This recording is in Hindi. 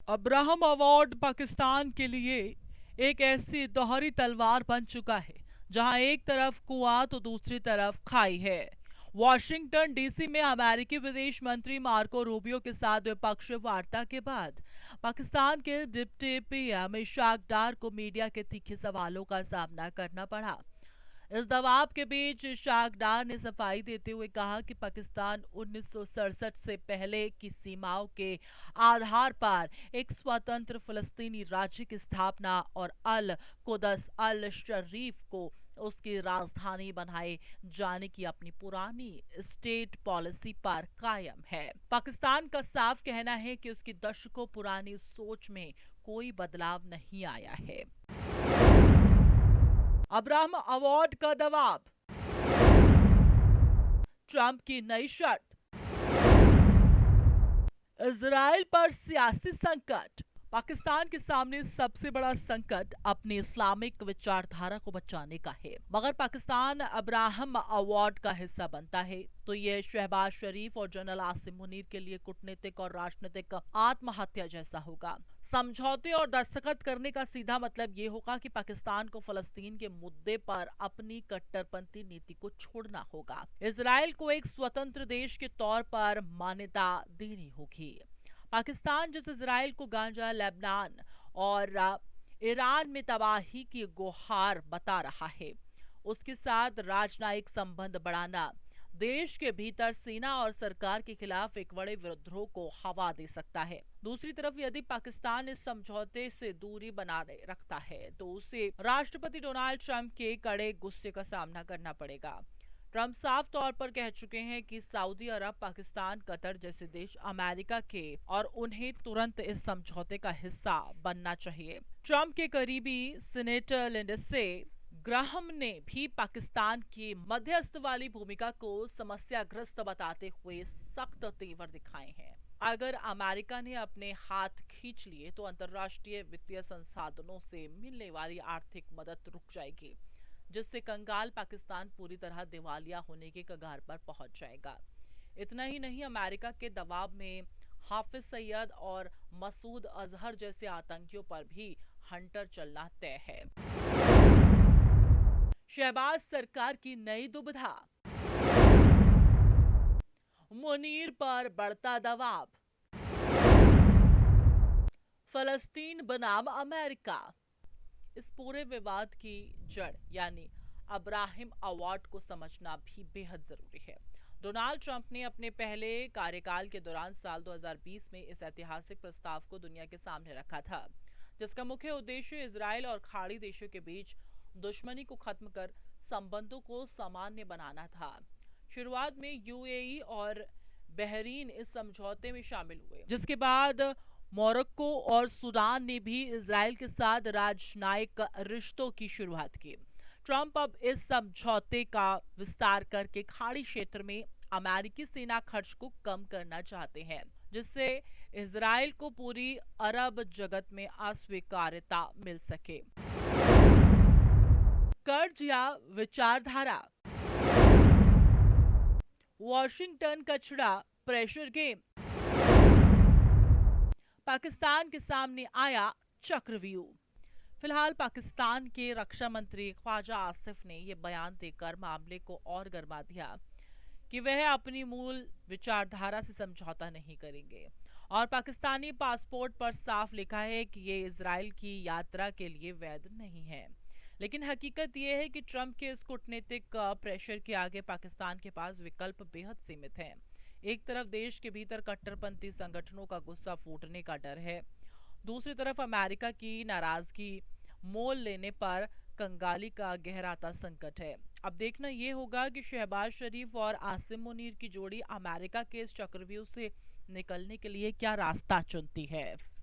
अब्राहम अवार्ड पाकिस्तान के लिए एक ऐसी दोहरी तलवार बन चुका है जहां एक तरफ कुआं तो दूसरी तरफ खाई है। वॉशिंगटन डीसी में अमेरिकी विदेश मंत्री मार्को रूबियो के साथ द्विपक्षीय वार्ता के बाद पाकिस्तान के डिप्टी पीएम इशाक डार को मीडिया के तीखे सवालों का सामना करना पड़ा। इस दबाव के बीच इशाक डार ने सफाई देते हुए कहा कि पाकिस्तान 1967 से पहले की सीमाओं के आधार पर एक स्वतंत्र फिलिस्तीनी राज्य की स्थापना और अल कुदस अल शरीफ को उसकी राजधानी बनाए जाने की अपनी पुरानी स्टेट पॉलिसी पर कायम है। पाकिस्तान का साफ कहना है कि उसकी दशकों पुरानी सोच में कोई बदलाव नहीं आया है। अब्राहम अवार्ड का दबाव, ट्रंप की नई शर्त, इजराइल पर सियासी संकट। पाकिस्तान के सामने सबसे बड़ा संकट अपनी इस्लामिक विचारधारा को बचाने का है। मगर पाकिस्तान अब्राहम अवार्ड का हिस्सा बनता है तो यह शहबाज शरीफ और जनरल आसिम मुनीर के लिए कूटनीतिक और राजनीतिक आत्महत्या जैसा होगा। समझौते और दस्तखत करने का सीधा मतलब ये होगा कि पाकिस्तान को फलस्तीन के मुद्दे पर अपनी कट्टरपंथी नीति को छोड़ना होगा। इजराइल को एक स्वतंत्र देश के तौर पर मान्यता देनी होगी। पाकिस्तान जिस इजराइल को गांजा, लेबनान और ईरान में तबाही की गुहार बता रहा है, उसके साथ राजनयिक संबंध बढ़ाना देश के भीतर सेना और सरकार के खिलाफ एक बड़े विद्रोह को हवा दे सकता है। दूसरी तरफ यदि पाकिस्तान इस समझौते से दूरी बनाए रखता है तो उसे राष्ट्रपति डोनाल्ड ट्रंप के कड़े गुस्से का सामना करना पड़ेगा। ट्रंप साफ तौर पर कह चुके हैं कि सऊदी अरब, पाकिस्तान, कतर जैसे देश अमेरिका के और उन्हें तुरंत इस समझौते का हिस्सा बनना चाहिए। ट्रंप के करीबी सीनेटर लिंडसे ग्राहम ने भी पाकिस्तान की मध्यस्थ वाली भूमिका को समस्याग्रस्त बताते हुए सख्त तेवर दिखाए हैं। अगर अमेरिका ने अपने हाथ खींच लिए तो अंतर्राष्ट्रीय वित्तीय संसाधनों से मिलने वाली आर्थिक मदद रुक जाएगी, जिससे कंगाल पाकिस्तान पूरी तरह दिवालिया होने के कगार पर पहुंच जाएगा। इतना ही नहीं, अमेरिका के दबाव में हाफिज सईद और मसूद अजहर जैसे आतंकियों पर भी हंटर चलना तय है। शहबाज सरकार की नई दुविधा, मुनीर पर बढ़ता दबाव, फलस्तीन बनाम अमेरिका। इस पूरे विवाद की जड़ यानी अब्राहम अवार्ड को समझना भी बेहद जरूरी है। डोनाल्ड ट्रंप ने अपने पहले कार्यकाल के दौरान साल 2020 में इस ऐतिहासिक प्रस्ताव को दुनिया के सामने रखा था, जिसका मुख्य उद्देश्य इजराइल और खाड़ी देशों के बीच दुश्मनी को खत्म कर संबंधों को सामान्य बनाना था। शुरुआत में यूएई और बहरीन इस समझौते में शामिल हुए, जिसके बाद मोरक्को और सूडान ने भी इजराइल के साथ राजनयिक रिश्तों की शुरुआत की। ट्रंप अब इस समझौते का विस्तार करके खाड़ी क्षेत्र में अमेरिकी सेना खर्च को कम करना चाहते हैं, जिससे इजराइल को पूरी अरब जगत में अस्वीकार्यता मिल सके। कर्ज या विचारधारा, वॉशिंगटन कचड़ा, प्रेशर गेम। पाकिस्तान के सामने आया चक्रव्यूह। फिलहाल पाकिस्तान के रक्षा मंत्री ख्वाजा आसिफ ने यह बयान देकर मामले को और गर्मा दिया कि वह अपनी मूल विचारधारा से समझौता नहीं करेंगे और पाकिस्तानी पासपोर्ट पर साफ लिखा है कि ये इजराइल की यात्रा के लिए वैध नहीं है। लेकिन हकीकत यह है कि ट्रंप के इस कूटनीतिक प्रेशर के आगे पाकिस्तान के पास विकल्प बेहद सीमित हैं। एक तरफ देश के भीतर कट्टरपंथी संगठनों का गुस्सा फूटने का डर है, दूसरी तरफ अमेरिका की नाराजगी मोल लेने पर कंगाली का गहराता संकट है। अब देखना यह होगा कि शहबाज शरीफ और आसिम मुनीर की जोड़ी अमेरिका के इस चक्रव्यूह से निकलने के लिए क्या रास्ता चुनती है।